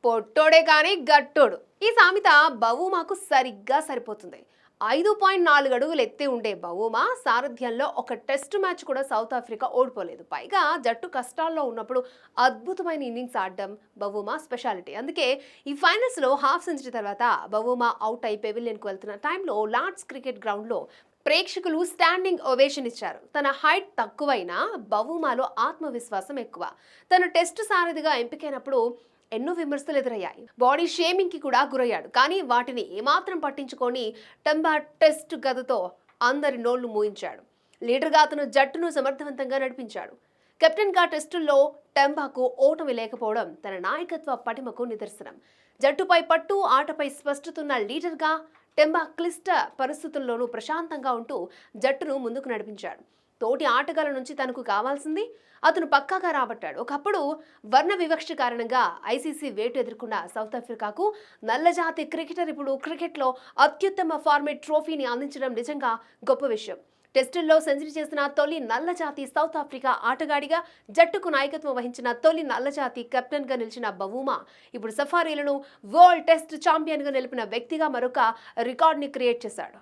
పొట్టోడే కానీ గట్టోడు. ఈ సామెత బవూమాకు సరిగ్గా సరిపోతుంది. 5.4 అడుగులు ఎత్తి ఉండే బవూమా సారథ్యంలో ఒక టెస్ట్ మ్యాచ్ కూడా సౌత్ ఆఫ్రికా ఓడిపోలేదు. పైగా జట్టు కష్టాల్లో ఉన్నప్పుడు అద్భుతమైన ఇన్నింగ్స్ ఆడడం బవూమా స్పెషాలిటీ. అందుకే ఈ ఫైనల్స్లో హాఫ్ సెంచరీ తర్వాత బవూమా అవుట్ అయి పెవిలియన్కు వెళ్తున్న టైంలో లార్డ్స్ క్రికెట్ గ్రౌండ్లో ప్రేక్షకులు స్టాండింగ్ ఓవేషన్ ఇచ్చారు. తన హైట్ తక్కువైనా బవూమాలో ఆత్మవిశ్వాసం ఎక్కువ. తను టెస్ట్ సారథిగా ఎంపికైనప్పుడు ఎన్నో విమర్శలు ఎదురయ్యాయి. బాడీ షేమింగ్ కి కూడా గురయ్యాడు. కానీ వాటిని ఏమాత్రం పట్టించుకొని టెంబా టెస్ట్ గదతో అందరి నోళ్లు మూయించాడు. లీడర్గా అతను జట్టును సమర్థవంతంగా నడిపించాడు. కెప్టెన్గా టెస్టుల్లో టెంబాకు ఓటమి లేకపోవడం తన నాయకత్వ పటిమకు నిదర్శనం. జట్టుపై పట్టు, ఆటపై స్పష్టతున్న లీడర్గా టెంబా క్లిష్ట పరిస్థితుల్లోనూ ప్రశాంతంగా ఉంటూ జట్టును ముందుకు నడిపించాడు. తోటి ఆటగాళ్ల నుంచి తనకు కావాల్సింది అతను పక్కాగా రాబట్టాడు. ఒకప్పుడు వర్ణ వివక్ష కారణంగా ఐసీసీ వేటు ఎదుర్కొన్న సౌత్ ఆఫ్రికాకు నల్లజాతి క్రికెటర్ ఇప్పుడు క్రికెట్లో అత్యుత్తమ ఫార్మేట్ ట్రోఫీని అందించడం నిజంగా గొప్ప విషయం. టెస్టుల్లో సెంచరీ చేసిన తొలి నల్లజాతి సౌత్ ఆఫ్రికా ఆటగాడిగా, జట్టుకు నాయకత్వం వహించిన తొలి నల్లజాతి కెప్టెన్గా నిలిచిన బవూమా ఇప్పుడు సఫారీలను వరల్డ్ టెస్ట్ ఛాంపియన్గా నిలిపిన వ్యక్తిగా మరొక రికార్డుని క్రియేట్ చేశాడు.